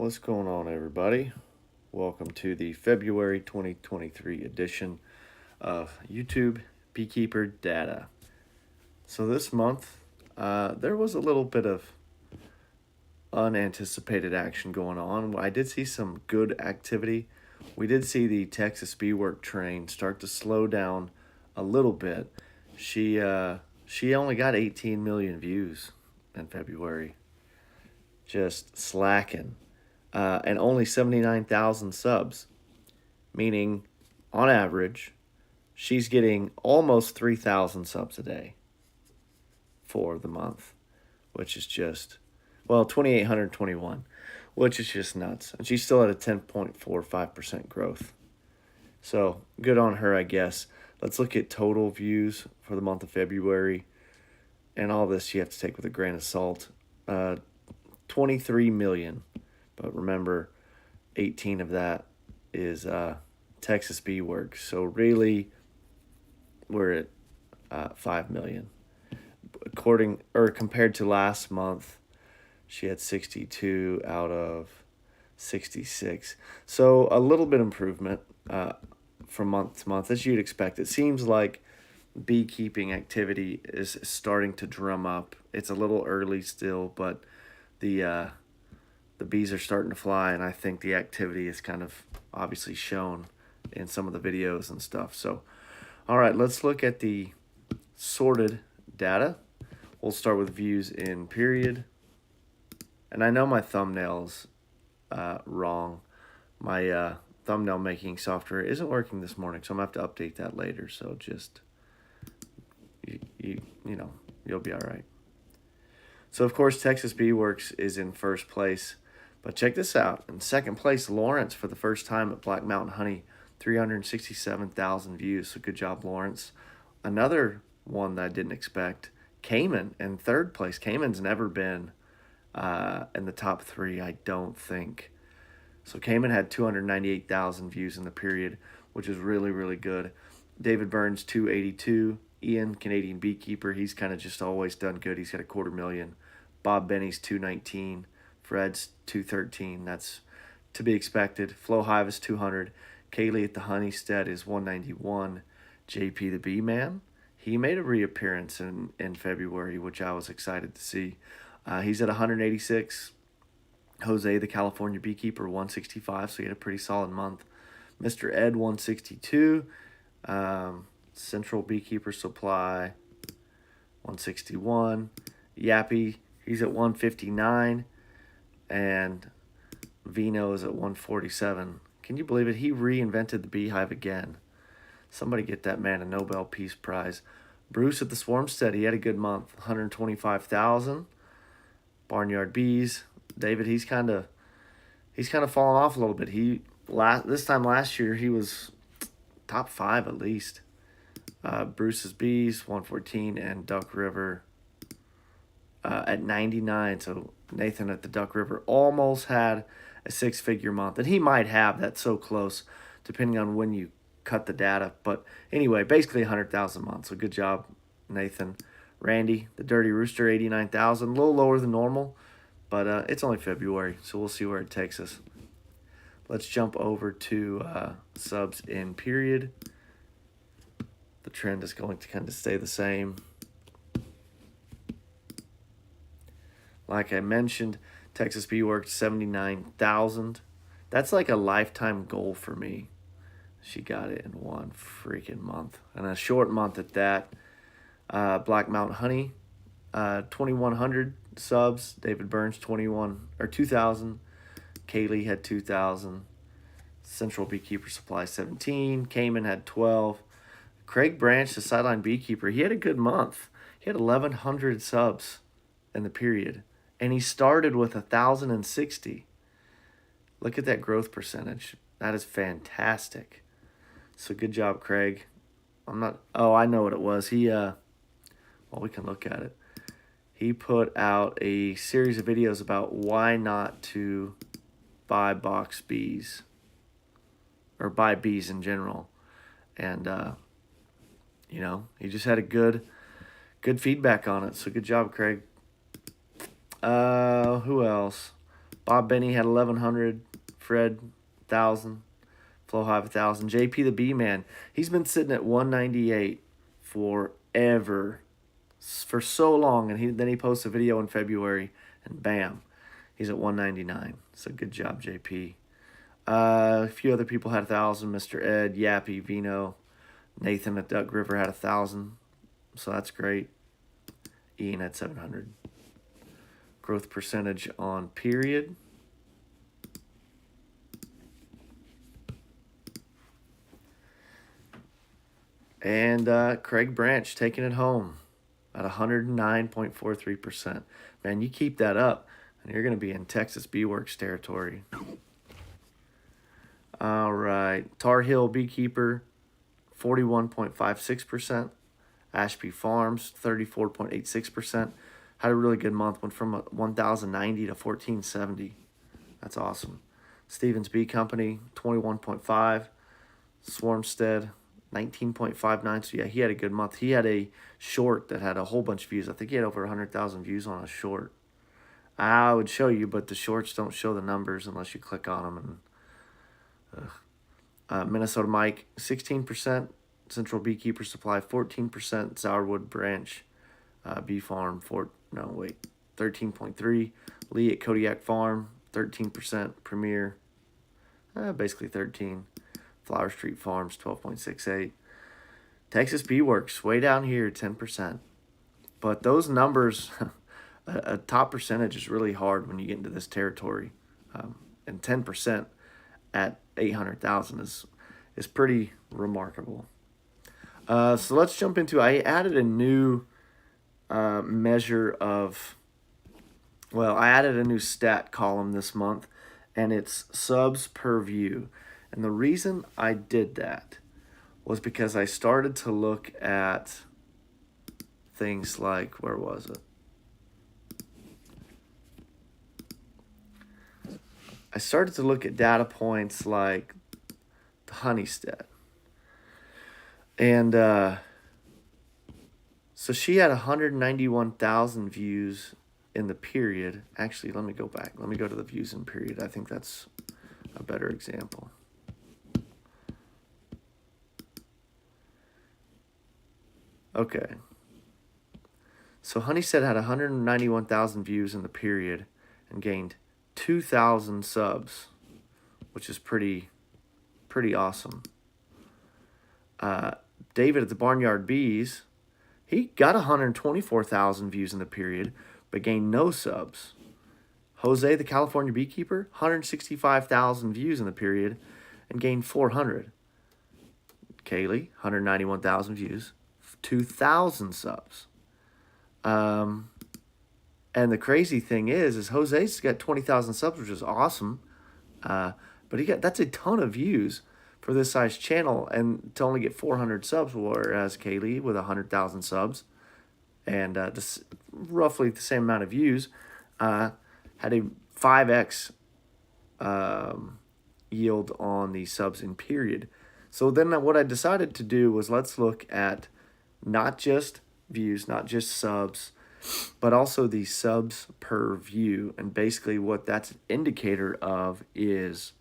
What's going on, everybody? Welcome to the February 2023 edition of YouTube Beekeeper Data. So, this month, there was a little bit of unanticipated action going on. I did see some good activity. We did see the Texas bee work train start to slow down a little bit. She only got 18 million views in February, just slacking. And only 79,000 subs, meaning on average, she's getting almost 3,000 subs a day for the month, which is just, 2,821, which is just nuts. And she's still at a 10.45% growth. So good on her, I guess. Let's look at total views for the month of February. And all this you have to take with a grain of salt. 23 million. But remember, 18 of that is Texas bee work. So really, we're at 5 million. Compared to last month, she had 62 out of 66. So a little bit improvement from month to month, as you'd expect. It seems like beekeeping activity is starting to drum up. It's a little early still, but the bees are starting to fly, and I think the activity is kind of obviously shown in some of the videos and stuff. So, all right, let's look at the sorted data. We'll start with views in period. And I know my thumbnail's wrong. My thumbnail making software isn't working this morning, so I'm going to have to update that later. So just, you'll be all right. So, of course, Texas Bee Works is in first place. But check this out. In second place, Lawrence for the first time at Black Mountain Honey, 367,000 views. So good job, Lawrence. Another one that I didn't expect, Cayman in third place. Cayman's never been in the top three, I don't think. So Cayman had 298,000 views in the period, which is really, really good. David Burns, 282. Ian, Canadian Beekeeper, he's kind of just always done good. He's got 250,000. Bob Benny's 219. Fred's 213. That's to be expected. Flo Hive is 200. Kaylee at the Honeystead is 191. JP the Bee Man, he made a reappearance in February, which I was excited to see. He's at 186. Jose the California Beekeeper 165. So he had a pretty solid month. Mr. Ed 162. Central Beekeeper Supply 161. Yappy, he's at 159. And Vino is at 147. Can you believe it? He reinvented the beehive again. Somebody get that man a Nobel Peace Prize. Bruce at the Swarmstead, he had a good month, 125,000. Barnyard Bees, David, he's kind of fallen off a little bit. This time last year he was top 5 at least. Bruce's Bees 114, and Duck River at 99. So Nathan at the Duck River almost had a 6-figure month, and he might have. That's so close, depending on when you cut the data. But anyway, basically 100,000 months. So good job, Nathan. Randy, the Dirty Rooster, 89,000, a little lower than normal, but it's only February, so we'll see where it takes us. Let's jump over to subs in period. The trend is going to kind of stay the same. Like I mentioned, Texas Bee worked 79,000. That's like a lifetime goal for me. She got it in one freaking month, and a short month at that. Black Mountain Honey, 2,100 subs. David Burns, 2,000. Kaylee had 2,000. Central Beekeeper Supply, 17. Cayman had 12. Craig Branch, the Sideline Beekeeper, he had a good month. He had 1,100 subs in the period, and he started with 1,060. Look at that growth percentage. That is fantastic. So good job, Craig. I know what it was. We can look at it. He put out a series of videos about why not to buy box bees, or buy bees in general. And, he just had a good feedback on it. So good job, Craig. Who else? Bob Benny had 1,100. Fred, 1,000. Flow Hive, 1,000. JP the B-Man, he's been sitting at 198 forever. For so long, and then he posts a video in February, and bam, he's at 199. So good job, JP. A few other people had 1,000. Mr. Ed, Yappy, Vino, Nathan at Duck River had 1,000. So that's great. Ian had 700. Growth percentage on period. And Craig Branch taking it home at 109.43%. Man, you keep that up, and you're going to be in Texas Beeworks territory. All right. Tar Heel Beekeeper, 41.56%. Ashby Farms, 34.86%. Had a really good month. Went from 1,090 to 1,470. That's awesome. Stevens Bee Company, 21.5. Swarmstead, 19.59. So, yeah, he had a good month. He had a short that had a whole bunch of views. I think he had over 100,000 views on a short. I would show you, but the shorts don't show the numbers unless you click on them. And Minnesota Mike, 16%. Central Beekeeper Supply, 14%. Sourwood Branch Bee Farm, 13.3. Lee at Kodiak Farm, 13%. Premier, basically 13. Flower Street Farms, 12.68. Texas Bee Works, way down here, 10%. But those numbers, a top percentage is really hard when you get into this territory. And 10% at 800,000 is pretty remarkable. So let's jump into, I added a new measure of, I added a new stat column this month, and it's subs per view. And the reason I did that was because I started to look at things like, where was it? I started to look at data points like the Honeysted. And so she had 191,000 views in the period. Actually, let me go back. Let me go to the views in period. I think that's a better example. Okay. So Honeysted had 191,000 views in the period and gained 2,000 subs, which is pretty awesome. David at the Barnyard Bees, he got 124,000 views in the period, but gained no subs. Jose, the California Beekeeper, 165,000 views in the period and gained 400. Kaylee, 191,000 views, 2,000 subs. And the crazy thing is Jose's got 20,000 subs, which is awesome. But that's a ton of views for this size channel, and to only get 400 subs, whereas Kaylee with 100,000 subs and roughly the same amount of views had a 5x yield on the subs in period. So then what I decided to do was let's look at not just views, not just subs, but also the subs per view. And basically what that's an indicator of is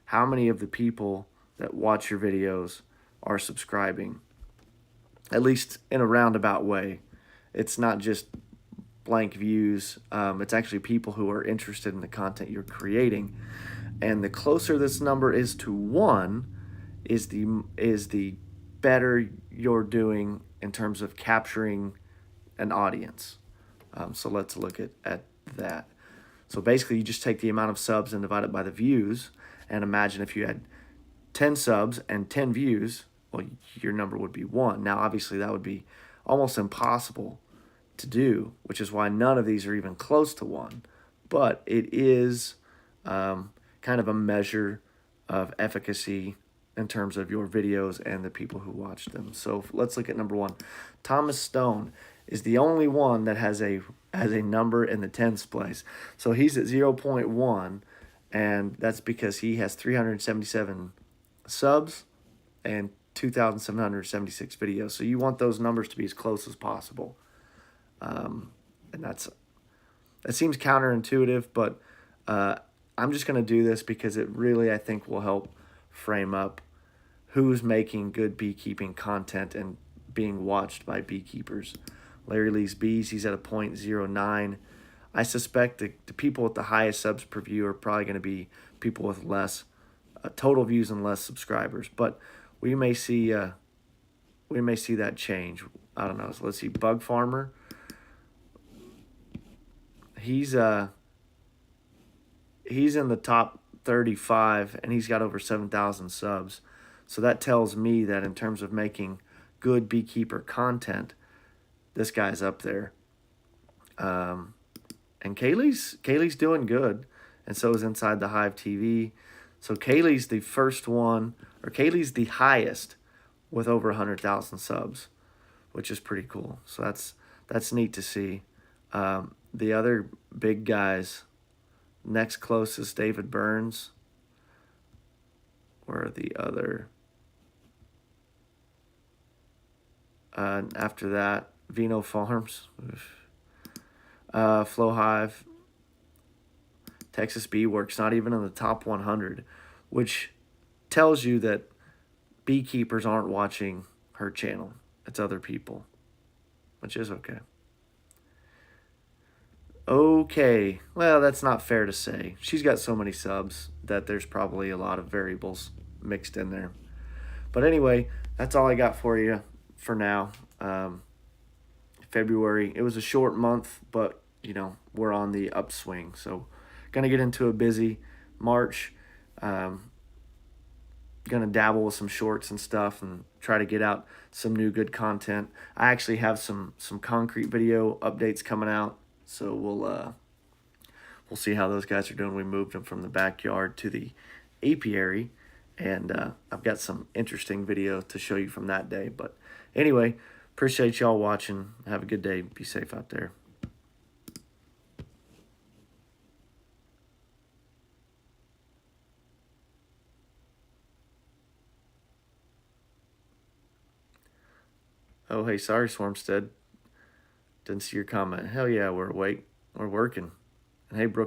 how many of the people that watch your videos are subscribing, at least in a roundabout way. It's not just blank views. It's actually people who are interested in the content you're creating. And the closer this number is to 1 is the better you're doing in terms of capturing an audience. So let's look at that. So basically you just take the amount of subs and divide it by the views, and imagine if you had 10 subs and 10 views, well, your number would be 1. Now, obviously, that would be almost impossible to do, which is why none of these are even close to 1. But it is kind of a measure of efficacy in terms of your videos and the people who watch them. So let's look at number 1. Thomas Stone is the only one that has a number in the tens place. So he's at 0.1, and that's because he has 377 subs and 2,776 videos. So you want those numbers to be as close as possible. And that seems counterintuitive, but I'm just going to do this because it really, I think, will help frame up who's making good beekeeping content and being watched by beekeepers. Larry Lee's Bees, he's at a .09. I suspect the people with the highest subs per view are probably going to be people with less total views and less subscribers. But we may see that change. I don't know. So let's see. Bug Farmer. He's in the top 35, and he's got over 7,000 subs. So that tells me that in terms of making good beekeeper content, this guy's up there. And Kaylee's doing good, and so is Inside the Hive TV. So Kaylee's the first one, or Kaylee's the highest with over 100,000 subs, which is pretty cool. So that's neat to see. The other big guys, next closest, David Burns. Where are the other? After that, Vino Farms, Flow Hive, Texas Bee Works, not even in the top 100, which tells you that beekeepers aren't watching her channel. It's other people, which is okay. Okay, well, that's not fair to say. She's got so many subs that there's probably a lot of variables mixed in there. But anyway, that's all I got for you for now. February, it was a short month, but, we're on the upswing. So going to get into a busy March. Going to dabble with some shorts and stuff and try to get out some new good content. I actually have some concrete video updates coming out. So we'll see how those guys are doing. We moved them from the backyard to the apiary, and I've got some interesting video to show you from that day. But anyway, appreciate y'all watching. Have a good day. Be safe out there. Oh, hey, sorry, Swarmstead. Didn't see your comment. Hell yeah, we're awake. We're working. And hey, Brooke.